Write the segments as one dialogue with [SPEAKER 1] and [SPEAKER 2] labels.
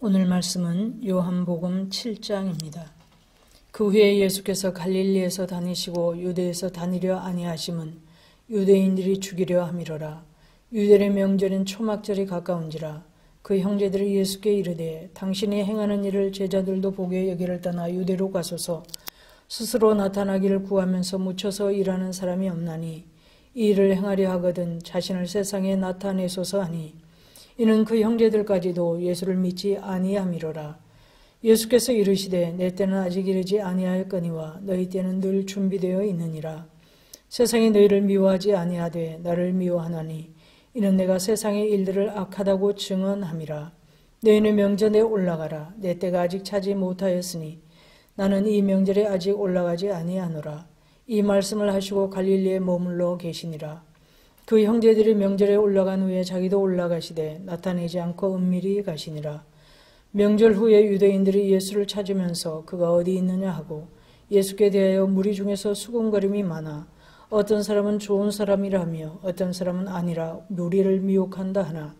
[SPEAKER 1] 오늘 말씀은 요한복음 7장입니다. 그 후에 예수께서 갈릴리에서 다니시고 유대에서 다니려 아니하심은 유대인들이 죽이려 함이로라. 유대의 명절인 초막절이 가까운지라. 그 형제들이 예수께 이르되 당신이 행하는 일을 제자들도 보게 여기를 떠나 유대로 가소서. 스스로 나타나기를 구하면서 묻혀서 일하는 사람이 없나니 이 일을 행하려 하거든 자신을 세상에 나타내소서 하니 이는 그 형제들까지도 예수를 믿지 아니함이로라. 예수께서 이르시되 내 때는 아직 이르지 아니하였거니와 너희 때는 늘 준비되어 있느니라. 세상이 너희를 미워하지 아니하되 나를 미워하나니 이는 내가 세상의 일들을 악하다고 증언함이라. 너희는 명절에 올라가라. 내 때가 아직 차지 못하였으니 나는 이 명절에 아직 올라가지 아니하노라. 이 말씀을 하시고 갈릴리에 머물러 계시니라. 그 형제들이 명절에 올라간 후에 자기도 올라가시되 나타내지 않고 은밀히 가시니라. 명절 후에 유대인들이 예수를 찾으면서 그가 어디 있느냐 하고 예수께 대하여 무리 중에서 수군거림이 많아 어떤 사람은 좋은 사람이라며 어떤 사람은 아니라 무리를 미혹한다 하나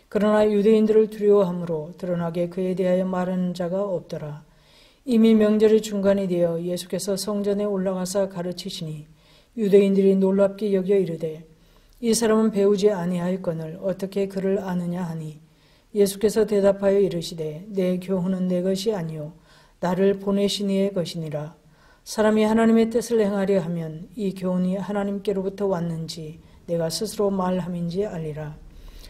[SPEAKER 1] 그러나 유대인들을 두려워함으로 드러나게 그에 대하여 말하는 자가 없더라. 이미 명절이 중간이 되어 예수께서 성전에 올라가사 가르치시니 유대인들이 놀랍게 여겨 이르되 이 사람은 배우지 아니하였거늘 어떻게 그를 아느냐 하니 예수께서 대답하여 이르시되 내 교훈은 내 것이 아니요 나를 보내신 이의 것이니라. 사람이 하나님의 뜻을 행하려 하면 이 교훈이 하나님께로부터 왔는지 내가 스스로 말함인지 알리라.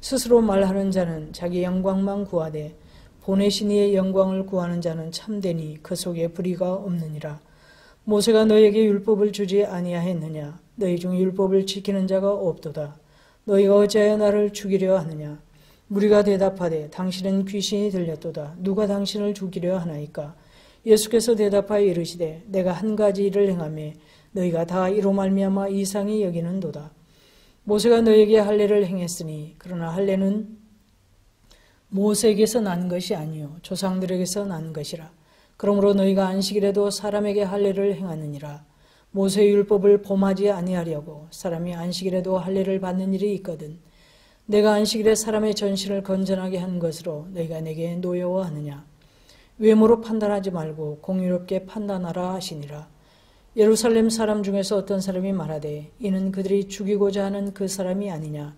[SPEAKER 1] 스스로 말하는 자는 자기 영광만 구하되 보내신 이의 영광을 구하는 자는 참되니 그 속에 불의가 없느니라. 모세가 너에게 율법을 주지 아니하였느냐? 너희 중 율법을 지키는 자가 없도다. 너희가 어찌하여 나를 죽이려 하느냐? 무리가 대답하되 당신은 귀신이 들렸도다. 누가 당신을 죽이려 하나이까? 예수께서 대답하여 이르시되 내가 한 가지 일을 행하매 너희가 다 이로 말미암아 이상히 여기는도다. 모세가 너에게 할례를 행했으니 그러나 할례는 모세에게서 난 것이 아니요 조상들에게서 난 것이라. 그러므로 너희가 안식일에도 사람에게 할례를 행하느니라. 모세의 율법을 범하지 아니하려고 사람이 안식일에도 할례를 받는 일이 있거든. 내가 안식일에 사람의 전신을 건전하게 한 것으로 너희가 내게 노여워하느냐. 외모로 판단하지 말고 공의롭게 판단하라 하시니라. 예루살렘 사람 중에서 어떤 사람이 말하되 이는 그들이 죽이고자 하는 그 사람이 아니냐.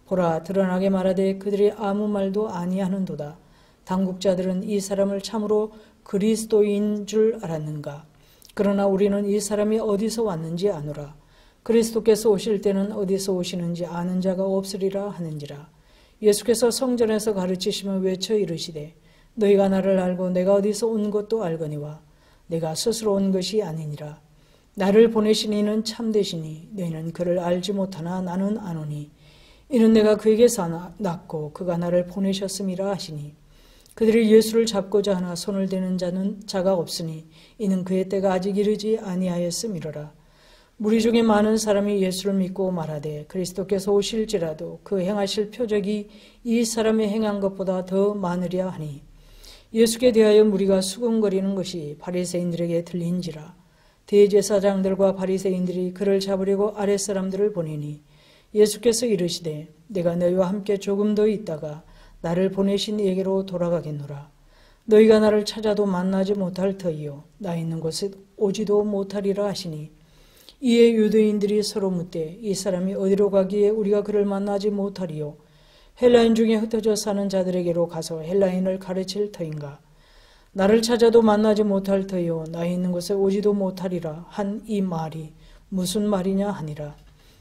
[SPEAKER 1] 보라 드러나게 말하되 그들이 아무 말도 아니하는도다. 당국자들은 이 사람을 참으로 그리스도인 줄 알았는가. 그러나 우리는 이 사람이 어디서 왔는지 아노라. 그리스도께서 오실 때는 어디서 오시는지 아는 자가 없으리라 하는지라. 예수께서 성전에서 가르치시며 외쳐 이르시되 너희가 나를 알고 내가 어디서 온 것도 알거니와 내가 스스로 온 것이 아니니라. 나를 보내신 이는 참되시니 너희는 그를 알지 못하나 나는 아노니 이는 내가 그에게서 났고 그가 나를 보내셨음이라 하시니 그들이 예수를 잡고자 하나 손을 대는 자가 없으니 이는 그의 때가 아직 이르지 아니하였음이로라. 무리 중에 많은 사람이 예수를 믿고 말하되 그리스도께서 오실지라도 그 행하실 표적이 이 사람의 행한 것보다 더 많으랴 하니 예수께 대하여 무리가 수군거리는 것이 바리새인들에게 들린지라. 대제사장들과 바리새인들이 그를 잡으려고 아랫사람들을 보내니 예수께서 이르시되 내가 너희와 함께 조금 더 있다가 나를 보내신 이에게로 돌아가겠노라. 너희가 나를 찾아도 만나지 못할 터이요 나 있는 곳에 오지도 못하리라 하시니 이에 유대인들이 서로 묻되 이 사람이 어디로 가기에 우리가 그를 만나지 못하리요 헬라인 중에 흩어져 사는 자들에게로 가서 헬라인을 가르칠 터인가. 나를 찾아도 만나지 못할 터이요 나 있는 곳에 오지도 못하리라 한 이 말이 무슨 말이냐 하니라.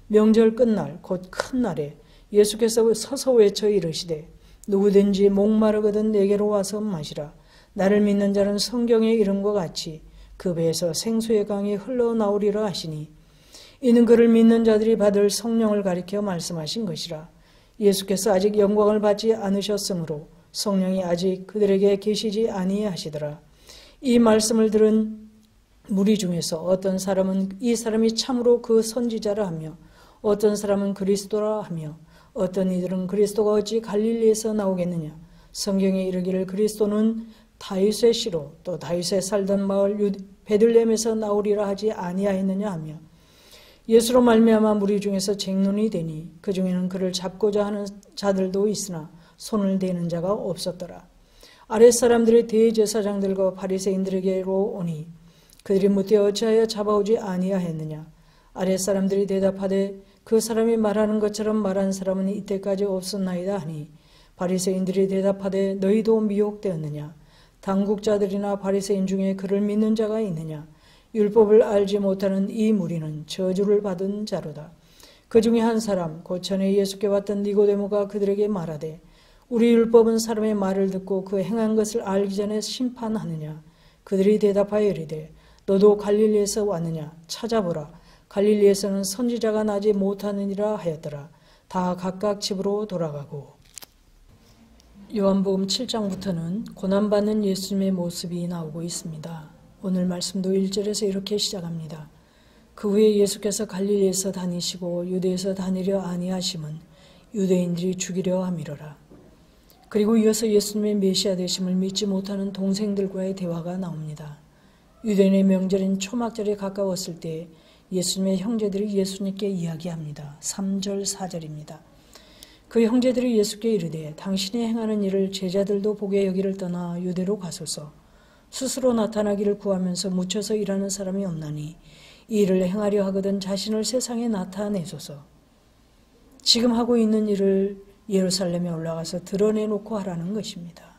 [SPEAKER 1] 명절 끝날 곧 큰 날에 예수께서 서서 외쳐 이르시되 누구든지 목마르거든 내게로 와서 마시라. 나를 믿는 자는 성경의 이름과 같이 그 배에서 생수의 강이 흘러나오리라 하시니 이는 그를 믿는 자들이 받을 성령을 가리켜 말씀하신 것이라. 예수께서 아직 영광을 받지 않으셨으므로 성령이 아직 그들에게 계시지 아니하시더라. 이 말씀을 들은 무리 중에서 어떤 사람은 이 사람이 참으로 그 선지자라 하며 어떤 사람은 그리스도라 하며 어떤 이들은 그리스도가 어찌 갈릴리에서 나오겠느냐. 성경에 이르기를 그리스도는 다윗의 씨로 또 다윗에 살던 마을 베들레헴에서 나오리라 하지 아니하였느냐 하며 예수로 말미암아 무리 중에서 쟁론이 되니 그 중에는 그를 잡고자 하는 자들도 있으나 손을 대는 자가 없었더라. 아랫사람들의 대제사장들과 바리새인들에게로 오니 그들이 묻되 어찌하여 잡아오지 아니하였느냐. 아랫사람들이 대답하되 그 사람이 말하는 것처럼 말한 사람은 이때까지 없었나이다 하니 바리새인들이 대답하되 너희도 미혹되었느냐. 당국자들이나 바리새인 중에 그를 믿는 자가 있느냐. 율법을 알지 못하는 이 무리는 저주를 받은 자로다. 그 중에 한 사람 곧 전에 예수께 왔던 니고데모가 그들에게 말하되 우리 율법은 사람의 말을 듣고 그 행한 것을 알기 전에 심판하느냐. 그들이 대답하여 이르되 너도 갈릴리에서 왔느냐. 찾아보라. 갈릴리에서는 선지자가 나지 못하느니라 하였더라. 다 각각 집으로 돌아가고. 요한복음 7장부터는 고난받는 예수님의 모습이 나오고 있습니다. 오늘 말씀도 1절에서 이렇게 시작합니다. 그 후에 예수께서 갈릴리에서 다니시고 유대에서 다니려 아니하심은 유대인들이 죽이려 함이로라. 그리고 이어서 예수님의 메시아 되심을 믿지 못하는 동생들과의 대화가 나옵니다. 유대인의 명절인 초막절에 가까웠을 때 예수님의 형제들이 예수님께 이야기합니다. 3절 4절입니다. 그 형제들이 예수께 이르되 당신이 행하는 일을 제자들도 보게 여기를 떠나 유대로 가소서. 스스로 나타나기를 구하면서 묻혀서 일하는 사람이 없나니 이 일을 행하려 하거든 자신을 세상에 나타내소서. 지금 하고 있는 일을 예루살렘에 올라가서 드러내놓고 하라는 것입니다.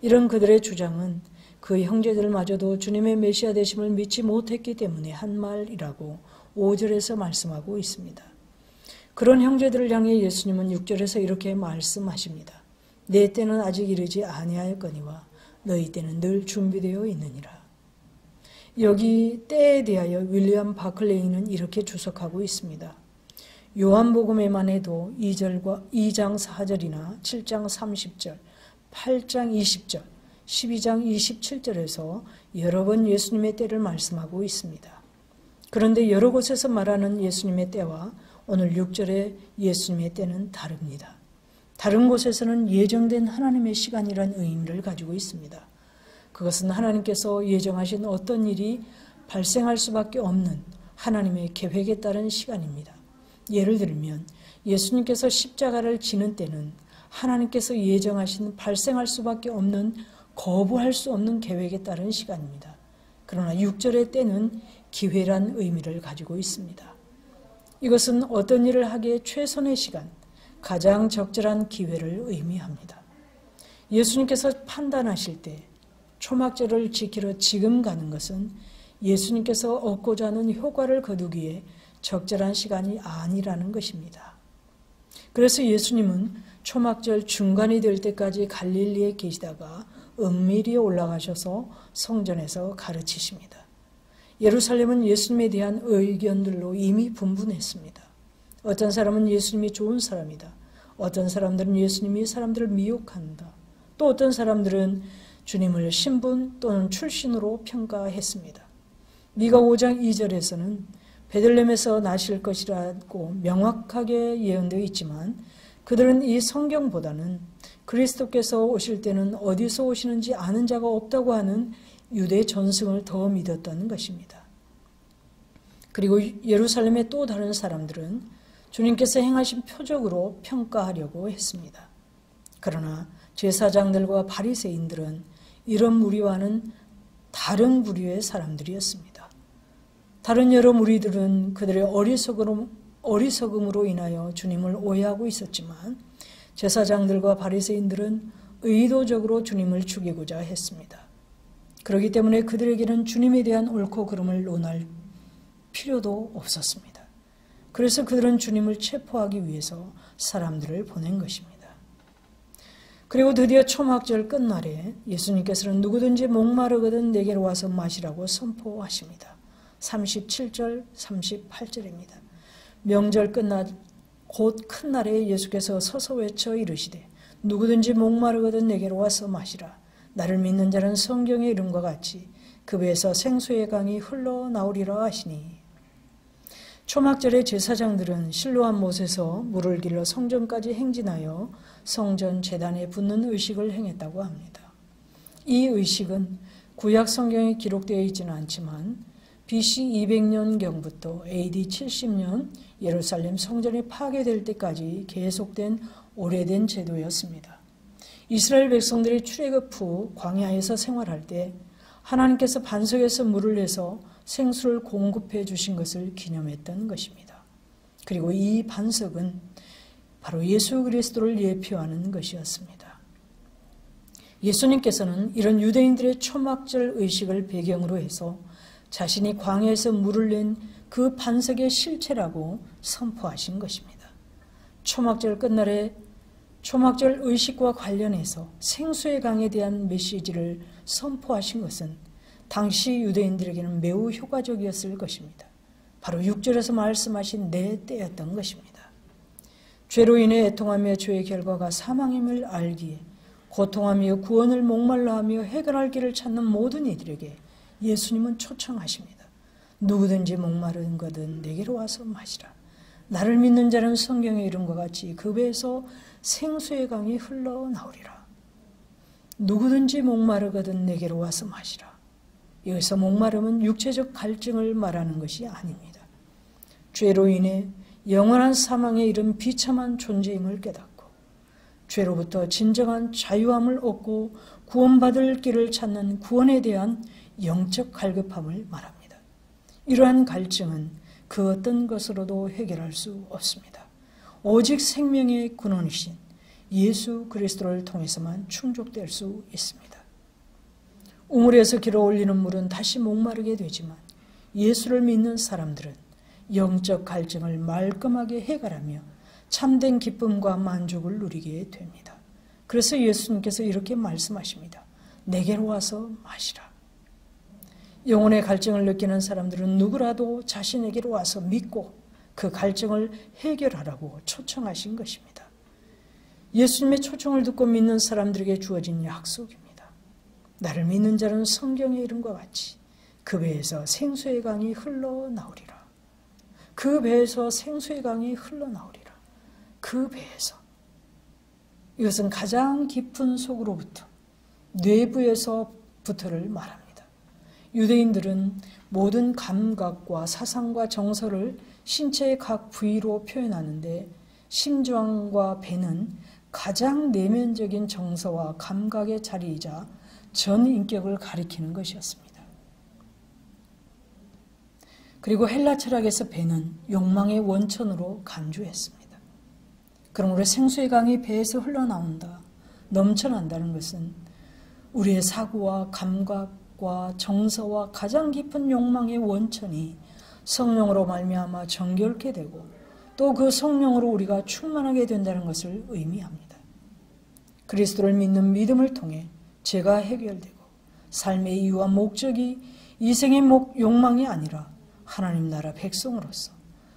[SPEAKER 1] 이런 그들의 주장은 그 형제들마저도 주님의 메시아 되심을 믿지 못했기 때문에 한 말이라고 5절에서 말씀하고 있습니다. 그런 형제들을 향해 예수님은 6절에서 이렇게 말씀하십니다. 내 때는 아직 이르지 아니하였거니와 너희 때는 늘 준비되어 있느니라. 여기 때에 대하여 윌리엄 바클레이는 이렇게 주석하고 있습니다. 요한복음에만 해도 2장 4절이나 7장 30절, 8장 20절, 12장 27절에서 여러 번 예수님의 때를 말씀하고 있습니다. 그런데 여러 곳에서 말하는 예수님의 때와 오늘 6절의 예수님의 때는 다릅니다. 다른 곳에서는 예정된 하나님의 시간이란 의미를 가지고 있습니다. 그것은 하나님께서 예정하신 어떤 일이 발생할 수밖에 없는 하나님의 계획에 따른 시간입니다. 예를 들면 예수님께서 십자가를 지는 때는 하나님께서 예정하신 발생할 수밖에 없는 거부할 수 없는 계획에 따른 시간입니다. 그러나 6절의 때는 기회란 의미를 가지고 있습니다. 이것은 어떤 일을 하기에 최선의 시간, 가장 적절한 기회를 의미합니다. 예수님께서 판단하실 때 초막절을 지키러 지금 가는 것은 예수님께서 얻고자 하는 효과를 거두기에 적절한 시간이 아니라는 것입니다. 그래서 예수님은 초막절 중간이 될 때까지 갈릴리에 계시다가 은밀히 올라가셔서 성전에서 가르치십니다. 예루살렘은 예수님에 대한 의견들로 이미 분분했습니다. 어떤 사람은 예수님이 좋은 사람이다. 어떤 사람들은 예수님이 사람들을 미혹한다. 또 어떤 사람들은 주님을 신분 또는 출신으로 평가했습니다. 미가 5장 2절에서는 베들레헴에서 나실 것이라고 명확하게 예언되어 있지만 그들은 이 성경보다는 그리스도께서 오실 때는 어디서 오시는지 아는 자가 없다고 하는 유대 전승을 더 믿었다는 것입니다. 그리고 예루살렘의 또 다른 사람들은 주님께서 행하신 표적으로 평가하려고 했습니다. 그러나 제사장들과 바리새인들은 이런 무리와는 다른 부류의 사람들이었습니다. 다른 여러 무리들은 그들의 어리석음으로 인하여 주님을 오해하고 있었지만 제사장들과 바리새인들은 의도적으로 주님을 죽이고자 했습니다. 그렇기 때문에 그들에게는 주님에 대한 옳고 그름을 논할 필요도 없었습니다. 그래서 그들은 주님을 체포하기 위해서 사람들을 보낸 것입니다. 그리고 드디어 초막절 끝날에 예수님께서는 누구든지 목마르거든 내게로 와서 마시라고 선포하십니다. 37절, 38절입니다. 명절 끝나 곧 큰 날에 예수께서 서서 외쳐 이르시되 누구든지 목마르거든 내게로 와서 마시라. 나를 믿는 자는 성경의 이름과 같이 그 배에서 생수의 강이 흘러나오리라 하시니. 초막절의 제사장들은 실로암 못에서 물을 길러 성전까지 행진하여 성전 제단에 붓는 의식을 행했다고 합니다. 이 의식은 구약 성경에 기록되어 있지는 않지만 BC 200년경부터 AD 70년 예루살렘 성전이 파괴될 때까지 계속된 오래된 제도였습니다. 이스라엘 백성들이 출애굽 후 광야에서 생활할 때 하나님께서 반석에서 물을 내서 생수를 공급해 주신 것을 기념했던 것입니다. 그리고 이 반석은 바로 예수 그리스도를 예표하는 것이었습니다. 예수님께서는 이런 유대인들의 초막절 의식을 배경으로 해서 자신이 광야에서 물을 낸 그 반석의 실체라고 선포하신 것입니다. 초막절 끝날에 초막절 의식과 관련해서 생수의 강에 대한 메시지를 선포하신 것은 당시 유대인들에게는 매우 효과적이었을 것입니다. 바로 6절에서 말씀하신 내 때였던 것입니다. 죄로 인해 애통하며 죄의 결과가 사망임을 알기에 고통하며 구원을 목말라하며 해결할 길을 찾는 모든 이들에게 예수님은 초청하십니다. 누구든지 목마른 거든 내게로 와서 마시라. 나를 믿는 자는 성경의 이름과 같이 그 배에서 생수의 강이 흘러나오리라. 누구든지 목마르거든 내게로 와서 마시라. 여기서 목마름은 육체적 갈증을 말하는 것이 아닙니다. 죄로 인해 영원한 사망에 이른 비참한 존재임을 깨닫고 죄로부터 진정한 자유함을 얻고 구원받을 길을 찾는 구원에 대한 영적 갈급함을 말합니다. 이러한 갈증은 그 어떤 것으로도 해결할 수 없습니다. 오직 생명의 근원이신 예수 그리스도를 통해서만 충족될 수 있습니다. 우물에서 길어 올리는 물은 다시 목마르게 되지만 예수를 믿는 사람들은 영적 갈증을 말끔하게 해결하며 참된 기쁨과 만족을 누리게 됩니다. 그래서 예수님께서 이렇게 말씀하십니다. 내게로 와서 마시라. 영혼의 갈증을 느끼는 사람들은 누구라도 자신에게로 와서 믿고 그 갈증을 해결하라고 초청하신 것입니다. 예수님의 초청을 듣고 믿는 사람들에게 주어진 약속입니다. 나를 믿는 자는 성경의 이름과 같이 그 배에서 생수의 강이 흘러나오리라. 그 배에서 생수의 강이 흘러나오리라. 그 배에서. 이것은 가장 깊은 속으로부터 뇌부에서부터를 말합니다. 유대인들은 모든 감각과 사상과 정서를 신체의 각 부위로 표현하는데 심장과 배는 가장 내면적인 정서와 감각의 자리이자 전 인격을 가리키는 것이었습니다. 그리고 헬라 철학에서 배는 욕망의 원천으로 간주했습니다. 그러므로 생수의 강이 배에서 흘러나온다, 넘쳐난다는 것은 우리의 사고와 감각과 정서와 가장 깊은 욕망의 원천이 성령으로 말미암아 정결케 되고 또 그 성령으로 우리가 충만하게 된다는 것을 의미합니다. 그리스도를 믿는 믿음을 통해 죄가 해결되고 삶의 이유와 목적이 이 생의 욕망이 아니라 하나님 나라 백성으로서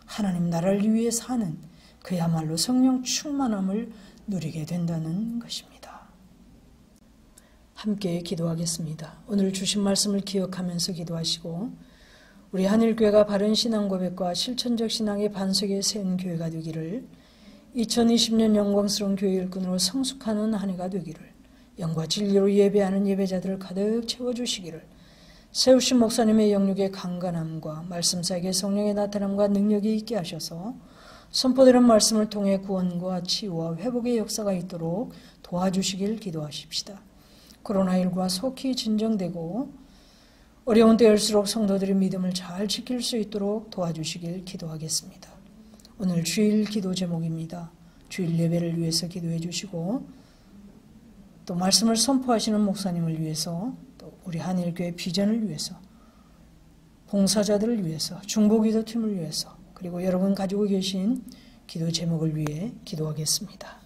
[SPEAKER 1] 하나님 나라를 위해 사는 그야말로 성령 충만함을 누리게 된다는 것입니다. 함께 기도하겠습니다. 오늘 주신 말씀을 기억하면서 기도하시고 우리 한일교회가 바른 신앙 고백과 실천적 신앙의 반석에 세운 교회가 되기를 2020년 영광스러운 교회 일꾼으로 성숙하는 한 해가 되기를 영과 진리로 예배하는 예배자들을 가득 채워주시기를 세우신 목사님의 영육의 강건함과 말씀사에게 성령의 나타남과 능력이 있게 하셔서 선포되는 말씀을 통해 구원과 치유와 회복의 역사가 있도록 도와주시길 기도하십시다. 코로나19가 속히 진정되고 어려운 때일수록 성도들의 믿음을 잘 지킬 수 있도록 도와주시길 기도하겠습니다. 오늘 주일 기도 제목입니다. 주일 예배를 위해서 기도해 주시고 또 말씀을 선포하시는 목사님을 위해서 또 우리 한일교회 비전을 위해서 봉사자들을 위해서 중보기도팀을 위해서 그리고 여러분 가지고 계신 기도 제목을 위해 기도하겠습니다.